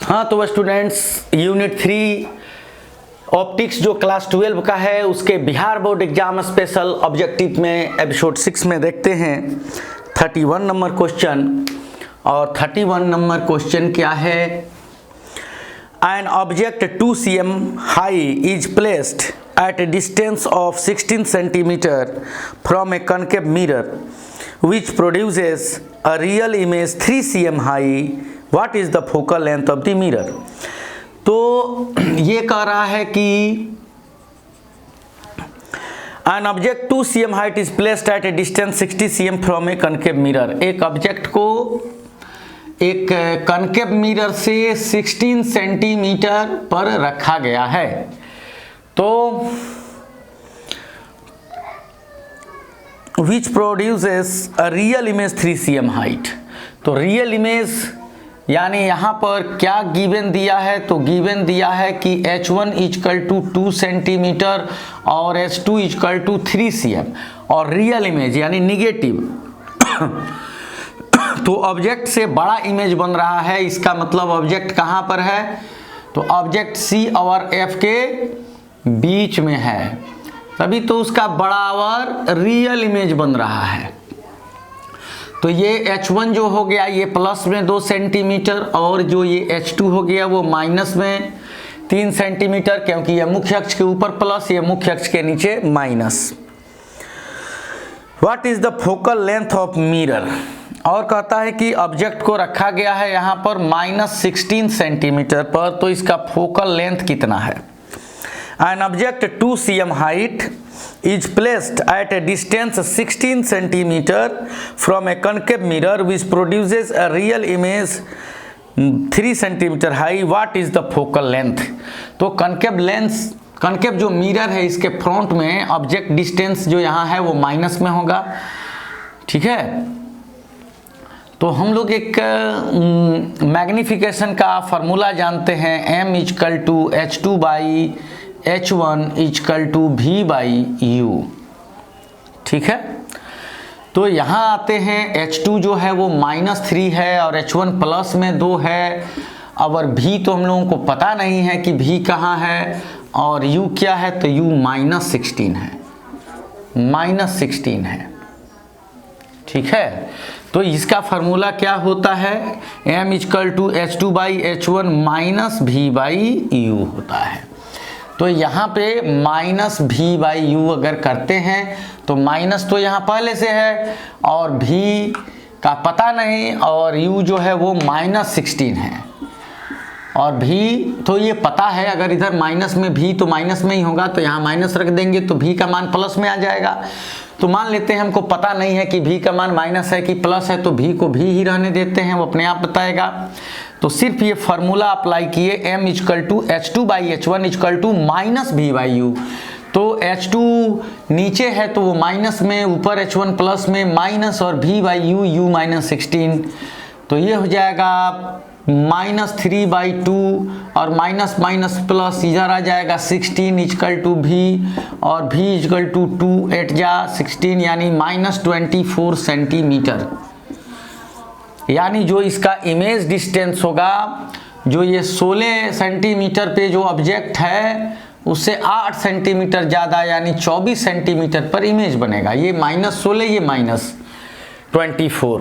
हाँ तो students, unit 3 optics जो क्लास 12 का है उसके Bihar board exam special objective में एपिसोड 6 में देखते हैं 31 नंबर क्वेश्चन। और 31 नंबर क्वेश्चन क्या है? An object 2 cm high is placed at a distance of 16 centimeter from a concave mirror which produces a real image 3 cm high. What is the focal length of the mirror? तो ये कह रहा है कि an object 2 cm height is placed at a distance 60 cm from a concave mirror. एक object को एक concave mirror से 16 सेंटीमीटर पर रखा गया है। तो which produces a real image 3 cm height. तो रियल इमेज यानी यहाँ पर क्या गिवन दिया है? तो गिवन दिया है कि h1 इक्वल टू 2 सेंटीमीटर और h2 इक्वल टू 3 cm और रियल इमेज यानी निगेटिव तो ऑब्जेक्ट से बड़ा इमेज बन रहा है। इसका मतलब ऑब्जेक्ट कहाँ पर है? तो ऑब्जेक्ट C और F के बीच में है, तभी तो उसका बड़ा और रियल इमेज बन रहा है। तो ये H1 जो हो गया ये प्लस में 2 सेंटीमीटर और जो ये H2 हो गया वो माइनस में 3 सेंटीमीटर, क्योंकि ये मुख्य अक्ष के ऊपर प्लस, ये मुख्य अक्ष के नीचे minus. What is the focal length of mirror? और कहता है कि ऑब्जेक्ट को रखा गया है यहाँ पर -16 सेंटीमीटर पर, तो इसका फोकल लेंथ कितना है? An object 2 cm height is placed at a distance 16 centimeter from a concave mirror which produces a real image 3 centimeter high. What is the focal length? तो कनकेव जो मिरर है इसके front में object distance जो यहाँ है वो minus में होगा, ठीक है। तो हम लोग एक मैग्निफिकेशन का फार्मूला जानते हैं, m equal to h2 by h1 equal to v by u, ठीक है। तो यहाँ आते हैं h2 जो है वो -3 है और h1 प्लस में 2 है। अब और v तो हम लोगों को पता नहीं है कि v कहाँ है और u क्या है, तो u -16 है, -16 है, ठीक है। तो इसका फार्मूला क्या होता है? m equal to h2 by h1 minus v by u होता है। तो यहाँ पे -v बाई u अगर करते हैं तो माइनस तो यहाँ पहले से है और v का पता नहीं और u जो है वो -16 है और v तो ये पता है। अगर इधर माइनस में v तो माइनस में ही होगा, तो यहाँ माइनस रख देंगे तो v का मान प्लस में आ जाएगा। तो मान लेते हैं हमको पता नहीं है कि v का मान माइनस है कि प्लस है, तो v को v ही रहने देते हैं, वो अपने आप बताएगा। तो सिर्फ ये फार्मूला अप्लाई किए, m equal to h2 by h1 equal to -v by u। तो h2 नीचे है तो वो माइनस में, ऊपर h1 प्लस में माइनस और v बाई u, u -16। तो ये हो जाएगा -3 बाई 2 और माइनस माइनस प्लस इधर आ जाएगा 16 इक्वल टू v और v इक्वल टू 2 8 जा 16 यानी -24 सेंटीमीटर। यानी जो इसका इमेज डिस्टेंस होगा, जो ये 16 सेंटीमीटर पे जो ऑब्जेक्ट है उससे 8 सेंटीमीटर ज़्यादा यानी 24 सेंटीमीटर पर इमेज बनेगा। ये -16 ये -24।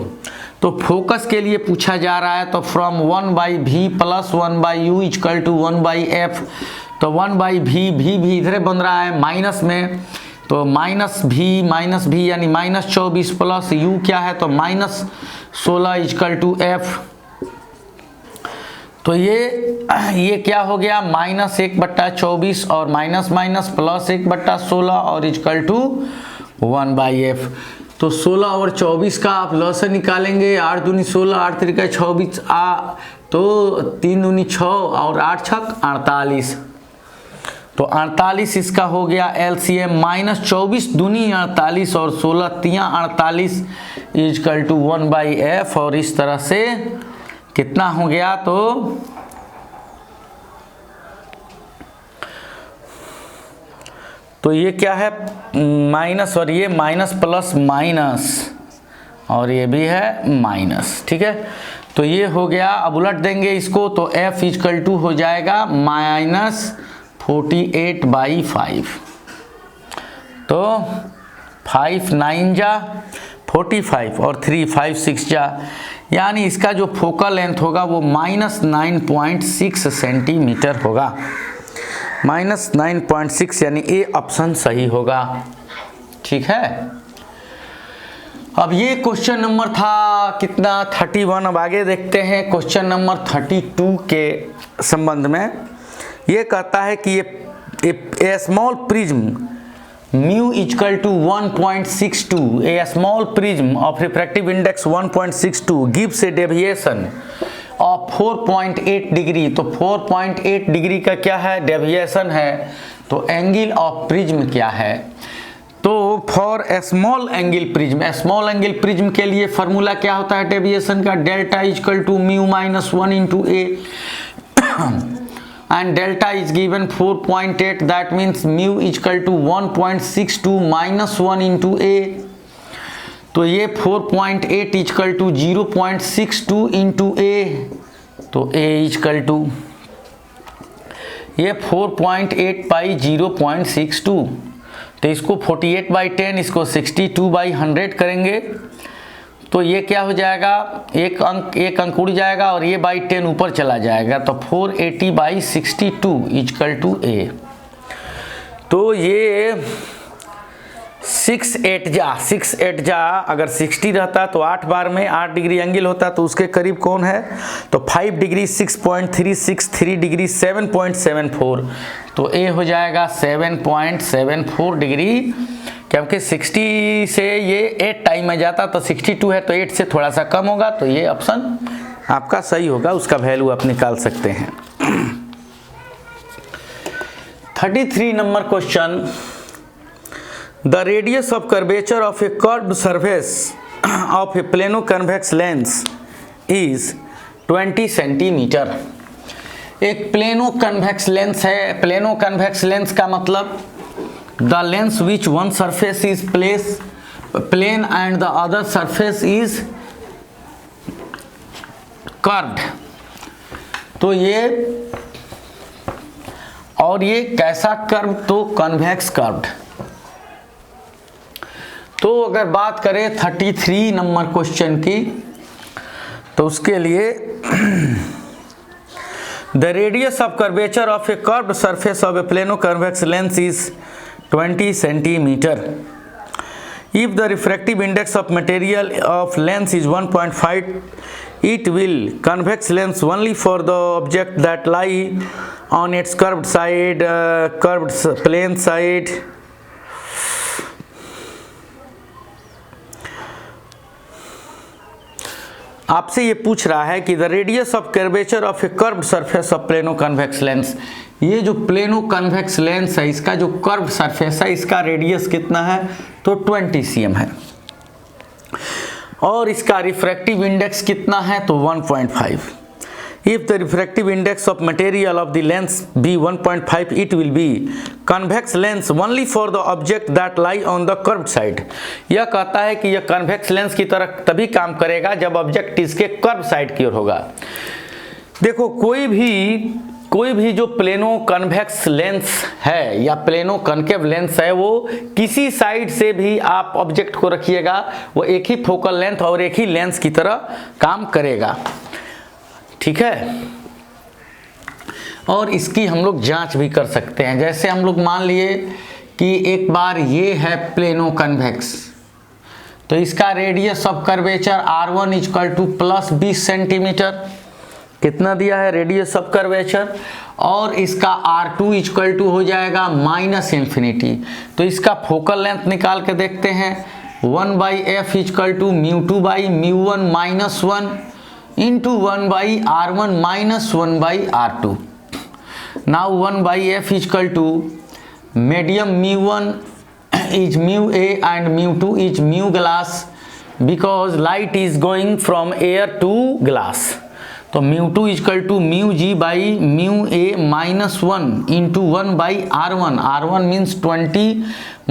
तो फोकस के लिए पूछा जा रहा है, तो from 1 by v plus 1 by u equal to 1 by f। तो 1 बाई v भी इधर बन रहा है माइनस में, तो -v यानी -24 प्लस u क्या है तो -16 इक्वल टू f। तो ये क्या हो गया -1/24 और माइनस माइनस प्लस 1/16 और इक्वल टू 1 बाई f। तो 16 और 24 का आप लॉस निकालेंगे, 8 दूनी 16 8 तिरिका 24 तो 3 दूनी 6 और 8 छक 48। तो 48 इसका हो गया LCM, -24 दूनी 48 और 16 तिया 48 इक्वल टू 1 बाई f। और इस तरह से कितना हो गया? तो ये क्या है माइनस और ये माइनस प्लस माइनस और ये भी है माइनस, ठीक है। तो ये हो गया। अब उलट देंगे इसको तो F इक्वल टू हो जाएगा -48/5। तो 5 9 जा 45 और 3 5 6 जा, यानी इसका जो फोकल लेंथ होगा वो -9.6 सेंटीमीटर होगा। -9.6 यानी ए ऑप्शन सही होगा। ठीक है। अब ये क्वेश्चन नंबर था कितना 31। अब आगे देखते हैं क्वेश्चन नंबर 32 के संबंध में। ये कहता है कि ये small prism mu equal to 1.62, a small prism of refractive index 1.62 gives a deviation of 4.8 degree. तो 4.8 डिग्री का क्या है, डेविएशन है। तो एंगल ऑफ प्रिज्म क्या है, तो for small angle prism, small angle prism के लिए फॉर्मूला क्या होता है डेविएशन का, delta equal to mu -1 into A, and delta is given 4.8, that means mu is equal to 1.62 minus 1 into a। तो ये 4.8 is equal to 0.62 into a, तो a is equal to ये 4.8 बाई 0.62, तो इसको 48/10, इसको 62/100 करेंगे तो ये क्या हो जाएगा, एक अंक उड़ जाएगा और ये बाई 10 ऊपर चला जाएगा। तो 480/62 इक्वल टू ए। तो ये 6 8 जा अगर 60 रहता तो 8 बार में 8 डिग्री एंगल होता, तो उसके करीब कौन है, तो 5 डिग्री 6.36, 3 डिग्री 7.74, तो ए हो जाएगा 7.74 डिग्री। क्योंकि 60 से ये 8 टाइम में जाता तो 62 है, तो 8 से थोड़ा सा कम होगा, तो ये ऑप्शन आपका सही होगा, उसका वैल्यू आप निकाल सकते हैं। 33 number question, the radius of curvature of A curved surface of A plano convex lens is 20 centimetre. एक प्लेनो कन्वेक्स लेंस है। प्लेनो कन्वेक्स लेंस का मतलब the lens which one surface is plane and the other surface is curved। तो ये और ये कैसा curve, तो कन्वेक्स कर्व्ड। तो अगर बात करें 33 नंबर क्वेश्चन की, तो उसके लिए the radius of curvature of a curved surface of a plano convex lens is 20 centimeter. If the refractive index of material of lens is 1.5, it will convex lens only for the object that lie on its curved side, curved plane side. आपसे ये पूछ रहा है कि the radius of curvature of A curved surface of plano convex lens, ये जो plano convex lens है इसका जो कर्व सरफेस है इसका रेडियस कितना है, तो 20 cm है, और इसका रिफ्रैक्टिव इंडेक्स कितना है, तो 1.5। If the refractive index of material of the lens be 1.5, it will be convex lens only for the object that lie on the curved side। यह कहता है कि यह convex lens की तरह तभी काम करेगा जब ऑब्जेक्ट इसके कर्व साइड की ओर होगा। देखो कोई भी जो प्लेनो कन्वेक्स लेंस है या प्लेनो कनकेव लेंस है, वो किसी साइड से भी आप ऑब्जेक्ट को रखिएगा वो एक ही फोकल लेंथ और एक ही लेंस की तरह काम करेगा। ठीक है। और इसकी हम लोग जांच भी कर सकते हैं। जैसे हम लोग मान लिए कि एक बार ये है प्लेनो कन्वेक्स, तो इसका radius of curvature R1 equal to +20 centimetre, कितना दिया है रेडियस ऑफ कर्वेचर, और इसका R2 इक्वल टू हो जाएगा -∞। तो इसका फोकल लेंथ निकाल के देखते हैं, 1/f equal to μ2/μ1 -1 into 1/r1 minus 1/r2. Now 1/f is equal to medium mu1 is mu A and mu2 is mu glass, because light is going from air to glass. तो mu2 is equal to mu g by mu A minus 1 into 1/r1. R1 means 20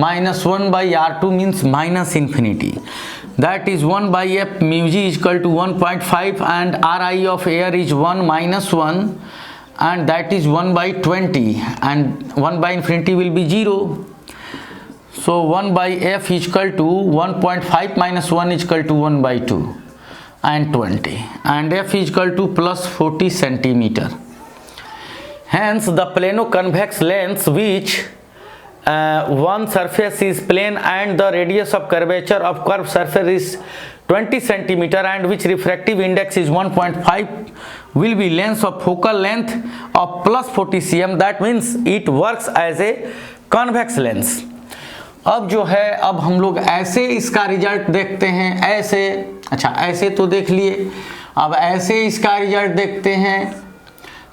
minus 1/r2 means -∞. that is 1 by f mu g is equal to 1.5 and Ri of air is 1 minus 1 and that is 1 by 20 and 1 by infinity will be 0. So 1 by f is equal to 1.5 minus 1 is equal to 1 by 2 and 20 and f is equal to plus 40 centimeter. Hence the plano-convex lens which one surface is plane and the radius of curvature of curved surface is 20 centimeter and which refractive index is 1.5 will be lens of focal length of plus 40 cm. That means it works as a convex lens. अब जो है अब हम लोग ऐसे इसका result देखते हैं, ऐसे, अच्छा ऐसे तो देख लिए, अब ऐसे इसका रिजल्ट देखते हैं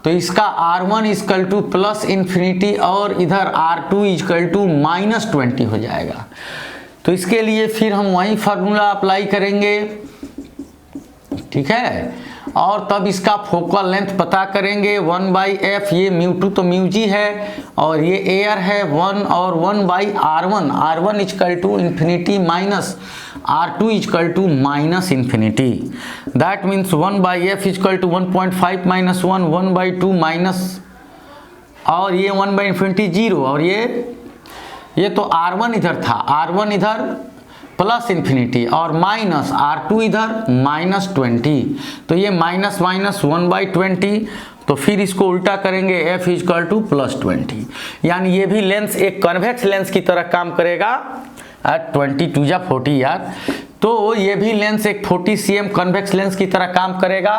तो इसका R1 equal two plus infinity और इधर R2 इजकल टू माइनस 20 हो जाएगा। तो इसके लिए फिर हम वही फार्मूला अप्लाई करेंगे, ठीक है, और तब इसका फोकल लेंथ पता करेंगे 1 बाई एफ, ये म्यू2 तो म्यू जी है और ये एयर है 1 और 1 by R1 equal to infinity minus R2 equal to minus infinity. That means 1 by F equal to 1.5 minus 1 by 2 minus और ये 1 बाई इन्फिनिटी 0 और ये तो R1 इधर था, R1 इधर प्लस इन्फिनिटी और माइनस R2 इधर माइनस 20, तो ये माइनस माइनस 1 बाई 20, तो फिर इसको उल्टा करेंगे f इजकल टू प्लस 20, यानी ये भी लेंस एक कन्वेक्स लेंस की तरह काम करेगा। 22 या 40 यार, तो ये भी लेंस एक 40 cm कन्वेक्स लेंस की तरह काम करेगा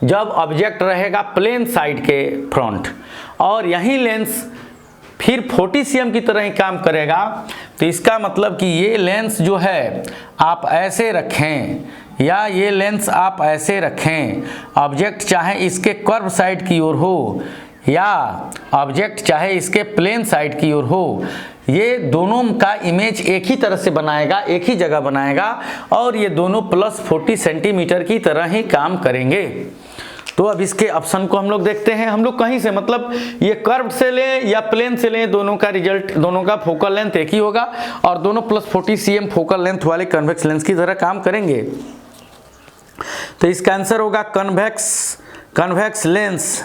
जब ऑब्जेक्ट रहेगा प्लेन साइड के फ्रंट, और यही लेंस फिर 40 cm की तरह ही काम करेगा। तो इसका मतलब कि ये लेंस जो है आप ऐसे रखें या ये लेंस आप ऐसे रखें, ऑब्जेक्ट चाहे इसके कर्व साइड की ओर हो या ऑब्जेक्ट चाहे इसके प्लेन साइड की ओर हो, ये दोनों का इमेज एक ही तरह से बनाएगा, एक ही जगह बनाएगा और ये दोनों प्लस 40 सेंटीमीटर की तरह ही काम करेंगे। तो अब इसके ऑप्शन को हम लोग देखते हैं, हम लोग कहीं से मतलब ये कर्व से लें या प्लेन से लें, दोनों का रिजल्ट, दोनों का फोकल लेंथ एक ही होगा और दोनों प्लस 40 cm फोकल लेंथ वाले कन्वेक्स लेंस की तरह काम करेंगे। तो इसका आंसर होगा convex lens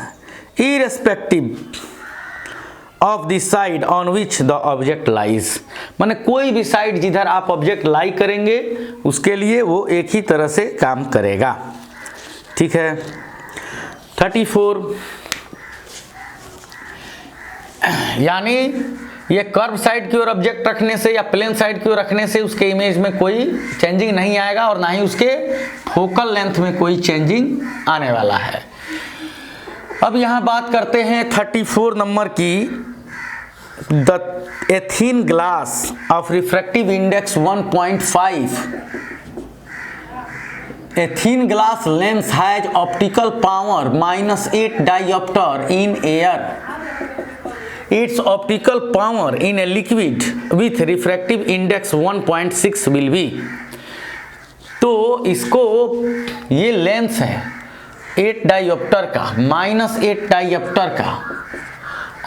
irrespective of the side on which the object lies, माने कोई भी साइड जिधर आप ऑब्जेक्ट लाई करेंगे उसके लिए वो एक ही तरह से काम करेगा। ठीक है। 34, यानी ये कर्व साइड की ओर ऑब्जेक्ट रखने से या प्लेन साइड की ओर रखने से उसके इमेज में कोई चेंजिंग नहीं आएगा और ना ही उसके फोकल लेंथ में कोई चेंजिंग आने वाला है। अब यहां बात करते हैं 34 नंबर की, a thin glass of refractive index 1.5. A thin glass lens has optical power -8 diopter in air. Its optical power in a liquid with refractive index 1.6 will be. तो इसको ये लेंस है 8 डायोप्टर का, -8 डायोप्टर का,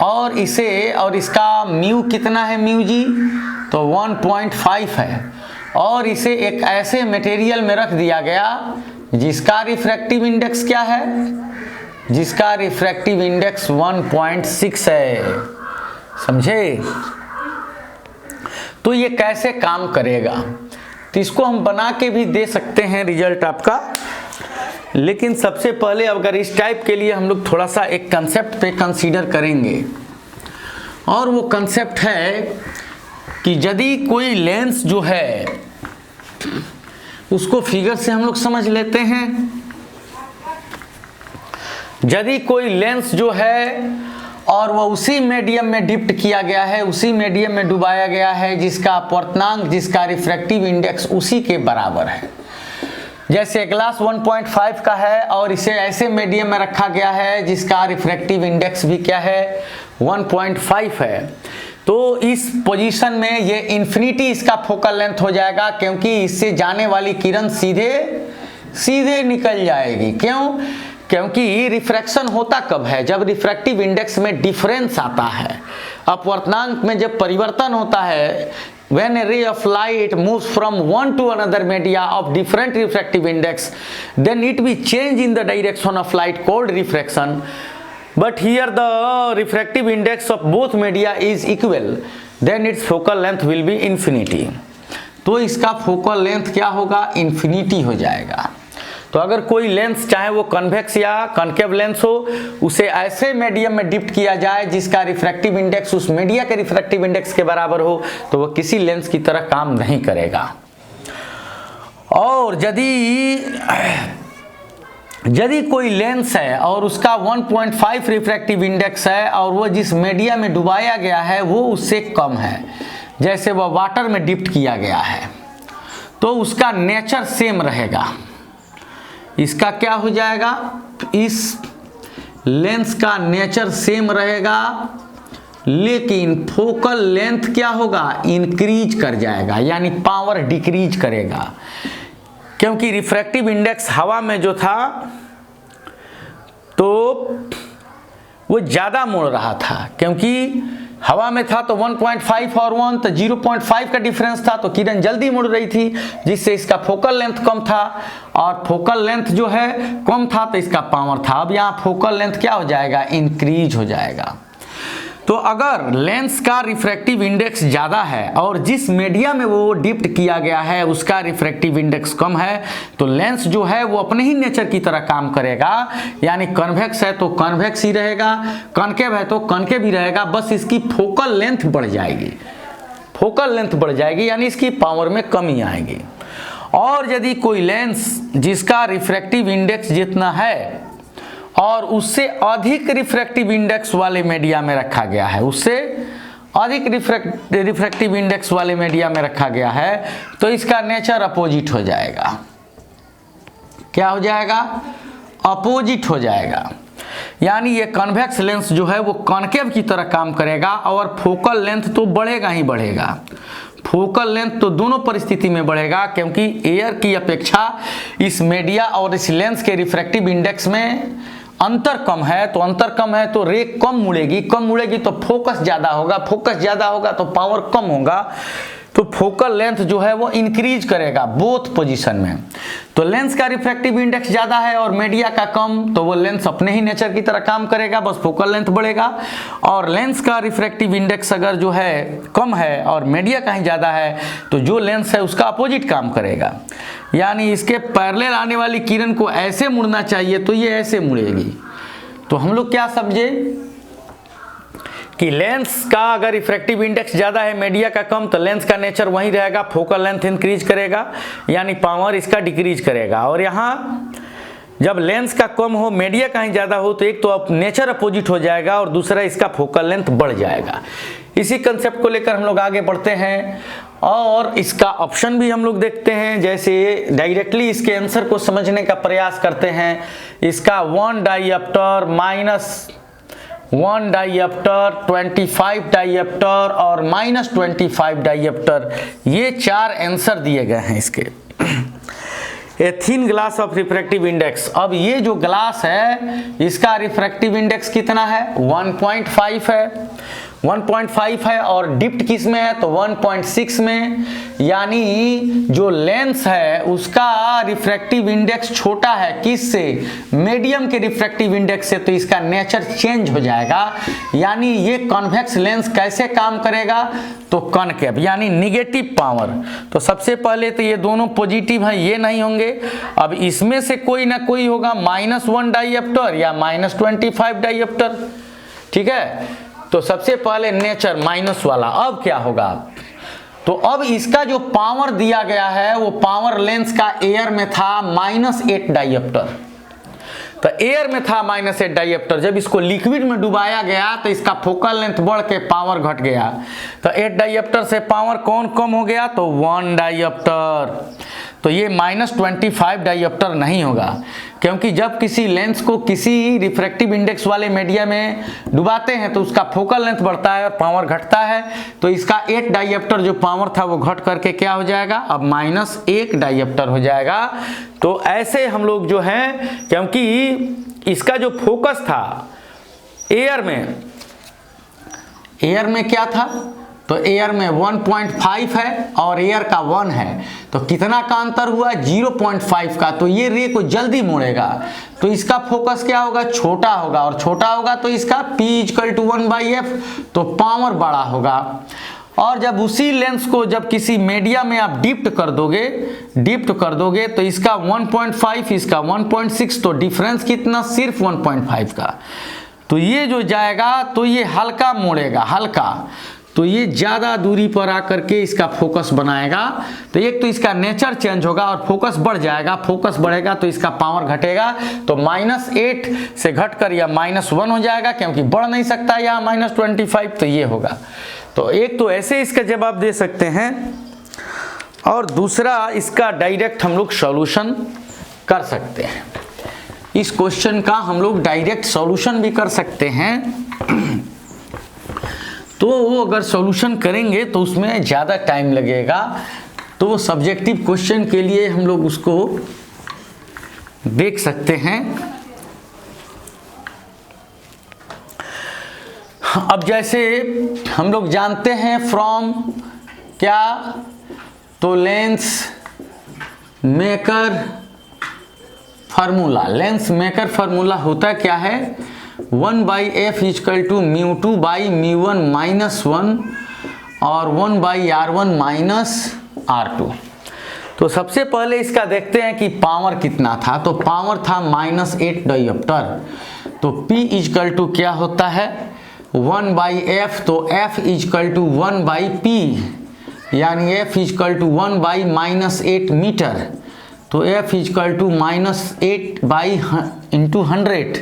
और इसे और इसका म्यू कितना है म्यू जी, तो 1.5 है, और इसे एक ऐसे मटेरियल में रख दिया गया जिसका रिफ्रैक्टिव इंडेक्स क्या है, जिसका रिफ्रैक्टिव इंडेक्स 1.6 है, समझे। तो ये कैसे काम करेगा, तो इसको हम बना के भी दे सकते हैं रिजल्ट आपका, लेकिन सबसे पहले अगर इस टाइप के लिए हम लोग थोड़ा सा एक कंसेप्ट पे कंसीडर करेंगे, और वो कंसेप्ट है कि यदि कोई लेंस जो है उसको फिगर से हम लोग समझ लेते हैं। यदि कोई लेंस जो है और वह उसी मीडियम में डिप्ट किया गया है, उसी मीडियम में डुबाया गया है जिसका अपवर्तनांक, जिसका रिफ्रैक्टिव इंडेक्स उसी के बराबर है, जैसे ग्लास 1.5 का है और इसे ऐसे मीडियम में रखा गया है जिसका रिफ्रैक्टिव इंडेक्स भी क्या है 1.5 है, तो इस पोजीशन में ये इन्फिनिटी इसका फोकल लेंथ हो जाएगा, क्योंकि इससे जाने वाली किरण सीधे निकल जाएगी। क्यों? क्योंकि रिफ्रैक्शन होता कब है, जब रिफ्रैक्टिव इंडेक्स में डिफरेंस आता है, अपवर्तनांक में जब परिवर्तन होता है when a ray of light moves from one to another media of different refractive index, then it will change in the direction of light called refraction. But here the refractive index of both media is equal, then its focal length will be infinity. तो इसका focal length क्या होगा, infinity हो जाएगा। तो अगर कोई lens चाहे वो कन्वेक्स या कॉन्केव लेंस हो, उसे ऐसे मीडियम में डिप्ट किया जाए जिसका रिफ्रैक्टिव इंडेक्स उस मीडिया के रिफ्रैक्टिव इंडेक्स के बराबर हो, तो वह किसी लेंस की तरह काम नहीं करेगा। और यदि कोई लेंस है और उसका 1.5 रिफ्रैक्टिव इंडेक्स है और वो जिस मीडिया में डुबाया गया है वो उससे कम है, जैसे वह वाटर में डिप्ट किया गया है, तो उसका नेचर सेम रहेगा। इसका क्या हो जाएगा, इस लेंस का नेचर सेम रहेगा, लेकिन फोकल लेंथ क्या होगा, इंक्रीज कर जाएगा, यानी पावर डिक्रीज करेगा। क्योंकि रिफ्रैक्टिव इंडेक्स हवा में जो था तो वो ज़्यादा मुड़ रहा था, क्योंकि हवा में था तो 1.5 और 1 तो 0.5 का डिफरेंस था, तो किरण जल्दी मुड़ रही थी, जिससे इसका फोकल लेंथ कम था, और फोकल लेंथ जो है कम था तो इसका पावर था। अब यहाँ फोकल लेंथ क्या हो जाएगा, इंक्रीज हो जाएगा। तो अगर लेंस का रिफ्रैक्टिव इंडेक्स ज़्यादा है और जिस मीडिया में वो डिप्ट किया गया है उसका रिफ्रैक्टिव इंडेक्स कम है, तो लेंस जो है वो अपने ही नेचर की तरह काम करेगा, यानी कन्वेक्स है तो कन्वेक्स ही रहेगा, कॉन्केव है तो कॉन्केव ही रहेगा, बस इसकी फोकल लेंथ बढ़ जाएगी, फोकल लेंथ बढ़ जाएगी, यानी इसकी पावर में कमी आएगी। और यदि कोई लेंस जिसका रिफ्रैक्टिव इंडेक्स जितना है और उससे अधिक रिफ्रैक्टिव इंडेक्स वाले मीडिया में रखा गया है, उससे अधिक रिफ्रैक्टिव इंडेक्स वाले मीडिया में रखा गया है, तो इसका नेचर अपोजिट हो जाएगा। क्या हो जाएगा, अपोजिट हो जाएगा, यानी ये कन्वेक्स लेंस जो है वो कॉन्केव की तरह काम करेगा और फोकल लेंथ तो बढ़ेगा ही बढ़ेगा। फोकल लेंथ तो दोनों परिस्थिति में बढ़ेगा, क्योंकि एयर की अपेक्षा इस मीडिया और इस लेंस के रिफ्रैक्टिव इंडेक्स में अंतर कम है, तो अंतर कम है तो रे कम मुड़ेगी, कम मुड़ेगी तो फोकस ज़्यादा होगा, फोकस ज़्यादा होगा तो पावर कम होगा, तो फोकल लेंथ जो है वो इंक्रीज करेगा बोथ पोजीशन में। तो लेंस का रिफ्रैक्टिव इंडेक्स ज़्यादा है और मीडिया का कम, तो वो लेंस अपने ही नेचर की तरह काम करेगा, बस फोकल लेंथ बढ़ेगा। और लेंस का रिफ्रैक्टिव इंडेक्स अगर जो है कम है और मीडिया का ही ज़्यादा है, तो जो लेंस है उसका अपोजिट काम करेगा, यानी इसके पैरेलल आने वाली किरण को ऐसे मुड़ना चाहिए तो ये ऐसे मुड़ेगी। तो हम लोग क्या समझे कि लेंस का अगर रिफ्रैक्टिव इंडेक्स ज़्यादा है, मीडिया का कम, तो लेंस का नेचर वही रहेगा, फोकल लेंथ इंक्रीज करेगा, यानी पावर इसका डिक्रीज करेगा। और यहाँ जब लेंस का कम हो, मीडिया का ही ज़्यादा हो, तो एक तो अब नेचर अपोजिट हो जाएगा और दूसरा इसका फोकल लेंथ बढ़ जाएगा। इसी कंसेप्ट को लेकर हम लोग आगे बढ़ते हैं और इसका ऑप्शन भी हम लोग देखते हैं, जैसे डायरेक्टली इसके आंसर को समझने का प्रयास करते हैं। इसका 1 डाइऑप्टर -1 डाइऑप्टर, 25 डाइऑप्टर और -25 डाइऑप्टर, ये 4 आंसर दिए गए हैं इसके। A thin glass of refractive index, अब ये जो ग्लास है इसका रिफ्रैक्टिव इंडेक्स कितना है, 1.5 है, 1.5 है, और डिप्ट किस में है तो 1.6 में, यानी जो लेंस है उसका रिफ्रैक्टिव इंडेक्स छोटा है किससे, मीडियम के रिफ्रैक्टिव इंडेक्स से, तो इसका नेचर चेंज हो जाएगा, यानी ये कॉन्वेक्स लेंस कैसे काम करेगा, तो कॉन्केव, यानी निगेटिव पावर। तो सबसे पहले तो ये दोनों पॉजिटिव हैं, ये नहीं होंगे, अब इसमें से कोई ना कोई होगा, -1 डाइऑप्टर या -25 डाइऑप्टर, ठीक है। तो सबसे पहले नेचर माइनस वाला, अब क्या होगा, तो अब इसका जो पावर दिया गया है वो पावर लेंस का एयर में था -8 डाइऑप्टर, तो एयर में था -8 डाइऑप्टर, जब इसको लिक्विड में डुबाया गया तो इसका फोकल लेंथ बढ़ के पावर घट गया, तो 8 डाइऑप्टर से पावर कौन कम हो गया, तो 1 डाइऑप्टर। तो ये -25 डाइऑप्टर नहीं होगा, क्योंकि जब किसी लेंस को किसी रिफ्रैक्टिव इंडेक्स वाले मीडिया में डुबाते हैं तो उसका फोकल लेंथ बढ़ता है और पावर घटता है, तो इसका 8 डाइऑप्टर जो पावर था वो घट करके क्या हो जाएगा, अब -1 डाइऑप्टर हो जाएगा। तो ऐसे हम लोग जो हैं, क्योंकि इसका जो फोकस था एयर में क्या था, तो एयर में 1.5 है और एयर का 1 है, तो कितना का अंतर हुआ 0.5 का। तो ये रे को जल्दी मोड़ेगा, तो इसका फोकस क्या होगा, छोटा होगा, और छोटा होगा तो इसका P = 1/f, तो पावर बड़ा होगा। और जब उसी लेंस को जब किसी मीडिया में आप डिप्ट कर दोगे तो इसका 1.5 इसका 1.6, तो डिफरेंस कितना, सिर्फ 1.5 का। तो ये जो जाएगा तो ये हल्का मोड़ेगा, हल्का, तो ये ज़्यादा दूरी पर आकर के इसका फोकस बनाएगा। तो एक तो इसका नेचर चेंज होगा और फोकस बढ़ जाएगा, फोकस बढ़ेगा तो इसका पावर घटेगा, तो -8 से घटकर यह -1 हो जाएगा, क्योंकि बढ़ नहीं सकता यहाँ -25, तो ये होगा। तो एक तो ऐसे इसका जवाब दे सकते हैं, और दूसरा इसका डायरेक्ट हम लोग सॉल्यूशन कर सकते हैं। इस क्वेश्चन का हम लोग डायरेक्ट सॉल्यूशन भी कर सकते हैं। तो वो अगर सॉल्यूशन करेंगे तो उसमें ज़्यादा टाइम लगेगा, तो वो सब्जेक्टिव क्वेश्चन के लिए हम लोग उसको देख सकते हैं। अब जैसे हम लोग जानते हैं फ्रॉम क्या, तो lens maker formula, lens maker formula होता क्या है, 1/f = μ2/μ1 - 1 और 1/r1 - r2। तो सबसे पहले इसका देखते हैं कि पावर कितना था, तो पावर था -8 डायोप्टर, तो P = क्या होता है 1/f, तो F = 1/P, यानी F = 1/-8 मीटर, तो F = -8/100,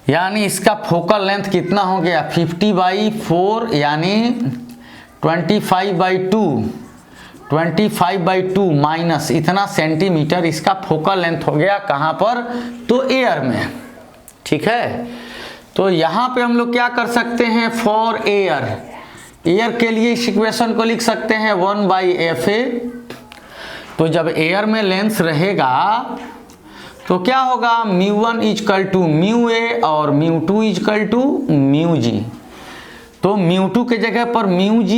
यानी इसका फोकल लेंथ कितना हो गया 50/4, यानी 25/2 माइनस इतना सेंटीमीटर इसका फोकल लेंथ हो गया, कहाँ पर, तो एयर में। ठीक है, तो यहाँ पे हम लोग क्या कर सकते हैं, फॉर एयर के लिए इस इक्वेशन को लिख सकते हैं 1/fa। तो जब एयर में लेंस रहेगा तो क्या होगा, μ1 = μa और μ2 = μg, तो μ2 के जगह पर μg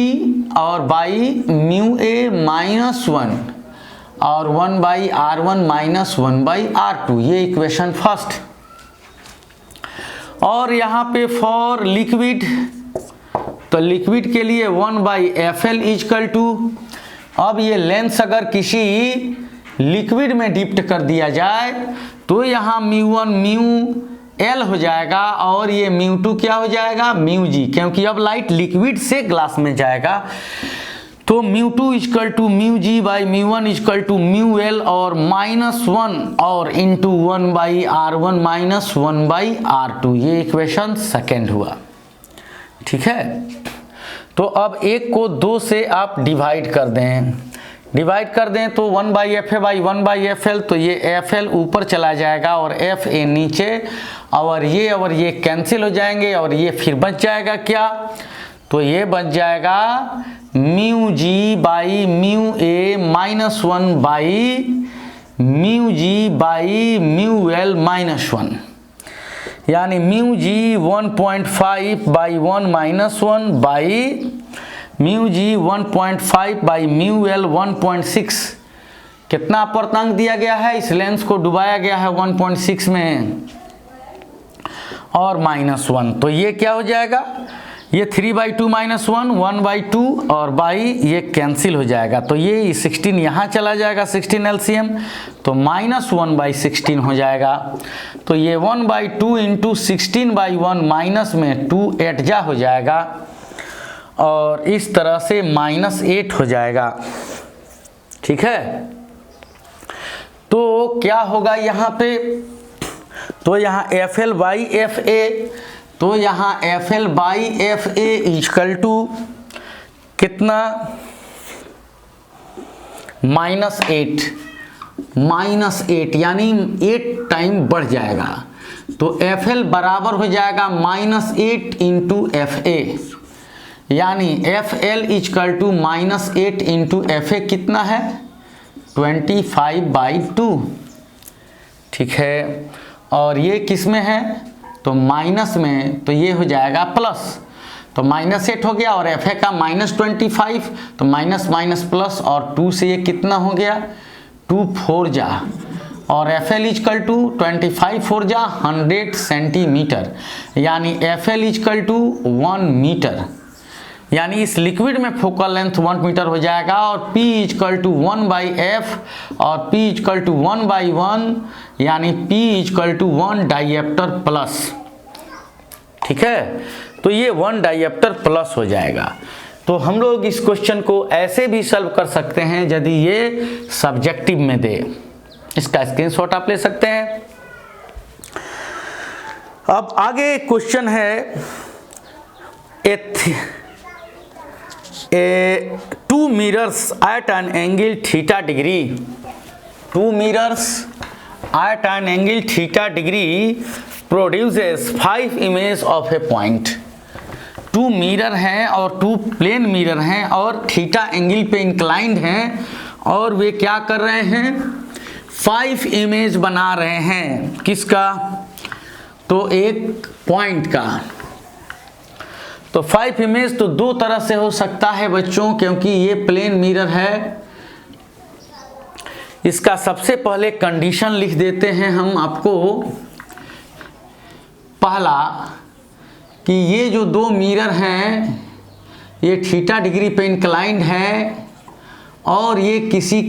और बाई μa - 1 और 1/r1 - 1/r2, ये इक्वेशन फर्स्ट। और यहाँ पे फॉर लिक्विड, तो लिक्विड के लिए 1/fl = अब ये लेंस अगर किसी लिक्विड में डिप्ट कर दिया जाए तो यहाँ μ1 μl हो जाएगा और ये μ2 क्या हो जाएगा μg, क्योंकि अब लाइट लिक्विड से ग्लास में जाएगा। तो μ2 = μg/μ1 = μl और -1 और इंटू 1/r1 - 1/r2, ये इक्वेशन सेकेंड हुआ। ठीक है, तो अब एक को 2 से आप डिवाइड कर दें तो 1/fa/1/fl, तो ये fl ऊपर चला जाएगा और fa नीचे, और ये कैंसिल हो जाएंगे और ये फिर बच जाएगा क्या, तो ये बच जाएगा μg/μa - 1/μg/μl - 1, यानी μg 1.5/1 - 1 μg 1.5/μl 1.6, कितना अपर्तांक दिया गया है, इस लेंस को डुबाया गया है 1.6 में और -1, तो ये क्या हो जाएगा, ये 3/2 - 1 1/2 और बाई ये कैंसिल हो जाएगा, तो ये 16 यहाँ चला जाएगा, 16 LCM, तो -1/16 हो जाएगा। तो ये 1/2 × 16/1 माइनस में 2 8 जा हो जाएगा और इस तरह से -8 हो जाएगा। ठीक है, तो क्या होगा यहाँ पे, तो यहाँ FL/FA, तो यहाँ FL/FA = कितना -8 यानी 8 टाइम बढ़ जाएगा, तो FL बराबर हो जाएगा -8 × FA, यानी FL = -8 × FA कितना है 25/2। ठीक है, और ये किस में है, तो माइनस में, तो ये हो जाएगा प्लस, तो -8 हो गया, और एफ ए का -25 तो माइनस माइनस प्लस, और 2 से ये कितना हो गया 2 4 जा, और एफ एल इजकल टू 25 4 जा 100 सेंटीमीटर, यानी F L equal to 1 metre, यानी इस लिक्विड में फोकल लेंथ 1 मीटर हो जाएगा, और P इजकल टू 1/f, और P इजकल टू 1/1, यानी P इजकल टू 1 डाइएप्टर प्लस। ठीक है, तो ये 1 डाइएप्टर प्लस हो जाएगा। तो हम लोग इस क्वेश्चन को ऐसे भी सॉल्व कर सकते हैं यदि ये सब्जेक्टिव में दे। इसका स्क्रीनशॉट आप ले सकते हैं। अब आगे क्वेश्चन है two mirrors at an angle theta degree. Two mirrors at an angle theta degree produces 5 images of a point. 2 mirror हैं और 2 प्लेन मिरर हैं और थीटा एंगल पे इंक्लाइंड हैं, और वे क्या कर रहे हैं 5 इमेज बना रहे हैं। किसका? तो एक पॉइंट का। तो 5 इमेज तो 2 तरह से हो सकता है बच्चों, क्योंकि ये प्लेन मिरर है। इसका सबसे पहले कंडीशन लिख देते हैं हम आपको। पहला कि ये जो 2 मिरर हैं ये थीटा डिग्री पे इंक्लाइंड है और ये किसी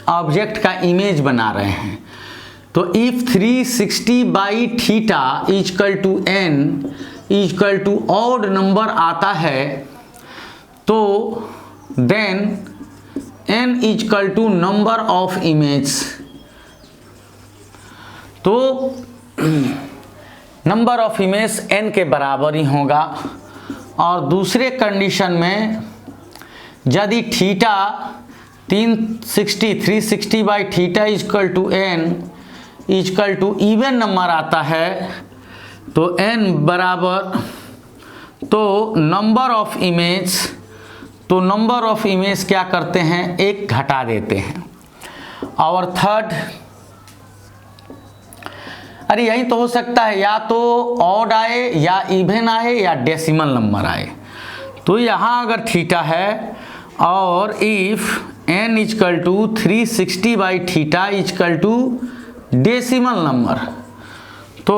ऑब्जेक्ट का इमेज बना रहे हैं। तो if 360 by theta equal to n equal to odd number आता है, तो then n equal to number of image, तो नंबर ऑफ इमेज n के बराबर ही होगा। और दूसरे कंडीशन में यदि theta 360 by theta equal to n equal to even number आता है, तो n बराबर तो नंबर ऑफ इमेज, तो नंबर ऑफ इमेज क्या करते हैं 1 घटा देते हैं। और थर्ड, अरे यही तो हो सकता है, या तो ऑड आए या इवन आए या डेसिमल नंबर आए। तो यहाँ अगर थीटा है और if n equal to 360 by theta equal to decimal number, तो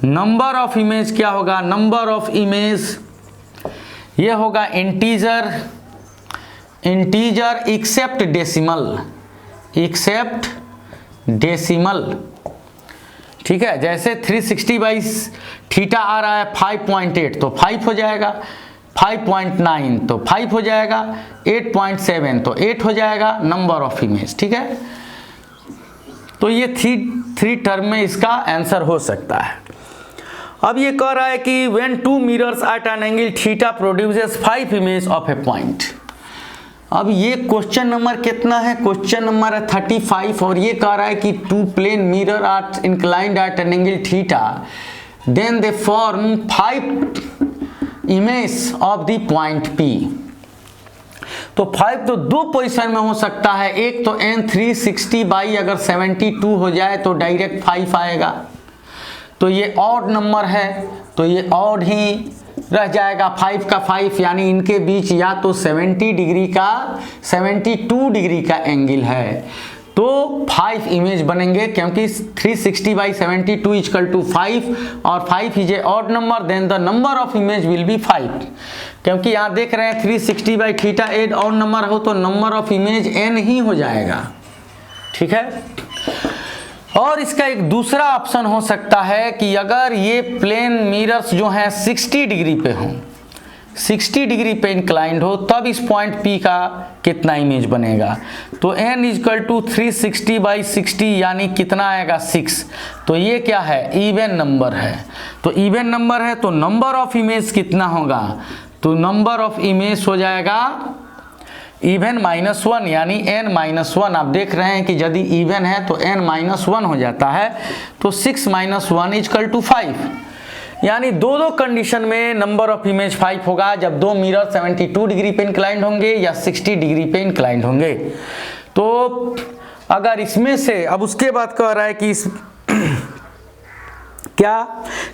नंबर ऑफ इमेज क्या होगा? नंबर ऑफ इमेज ये होगा इंटीजर एक्सेप्ट डेसिमल। ठीक है, जैसे 360 बाई थीटा आ रहा है 5.8 तो 5 हो जाएगा, 5.9 तो 5 हो जाएगा, 8.7 तो 8 हो जाएगा नंबर ऑफ इमेज। ठीक है, तो ये थ्री टर्म में इसका आंसर हो सकता है। अब ये कह रहा है कि when 2 mirrors at an angle theta produces 5 images of a point। अब ये क्वेश्चन नंबर कितना है? क्वेश्चन नंबर है 35, और ये कह रहा है कि 2 plane mirror are inclined at an angle theta, then they form 5 image of the point P। तो 5 तो 2 पोजीशन में हो सकता है। एक तो n 360 बाई अगर 72 हो जाए तो डायरेक्ट 5 आएगा, तो ये ऑड नंबर है तो ये ऑड ही रह जाएगा 5 का 5, यानी इनके बीच या तो 72 डिग्री का एंगल है, तो 5 इमेज बनेंगे, क्योंकि 360 बाई 72 इजकल टू 5 और 5 is a odd number, then the number of image will be 5। क्योंकि यहाँ देख रहे हैं 360 बाई थीटा एड ऑड नंबर हो तो नंबर ऑफ इमेज n ही हो जाएगा। ठीक है, और इसका एक दूसरा ऑप्शन हो सकता है कि अगर ये प्लेन मिरर्स जो हैं 60 डिग्री पे हों, 60 डिग्री पे इंक्लाइंड हो, तब इस पॉइंट P का कितना इमेज बनेगा? तो n इजकल टू 360 बाई 60 यानी कितना आएगा 6। तो ये क्या है? इवन नंबर है। तो इवन नंबर है तो नंबर ऑफ इमेज कितना होगा? तो नंबर ऑफ इमेज हो जाएगा इवन -1, यानी n-1। आप देख रहे हैं कि यदि इवन है तो n-1 हो जाता है, तो 6 - 1 इजकल टू 5, यानी दो कंडीशन में नंबर ऑफ इमेज 5 होगा, जब 2 मिरर 72 डिग्री पे इंक्लाइंड होंगे या 60 डिग्री पे इंक्लाइंड होंगे। तो अगर इसमें से अब उसके बाद कह रहा है कि क्या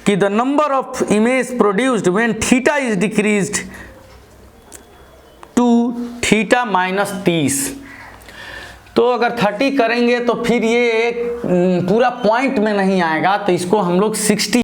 कि the number of image produced when theta is decreased to theta -30। तो अगर 30 करेंगे तो फिर ये एक पूरा पॉइंट में नहीं आएगा, तो इसको हम लोग 60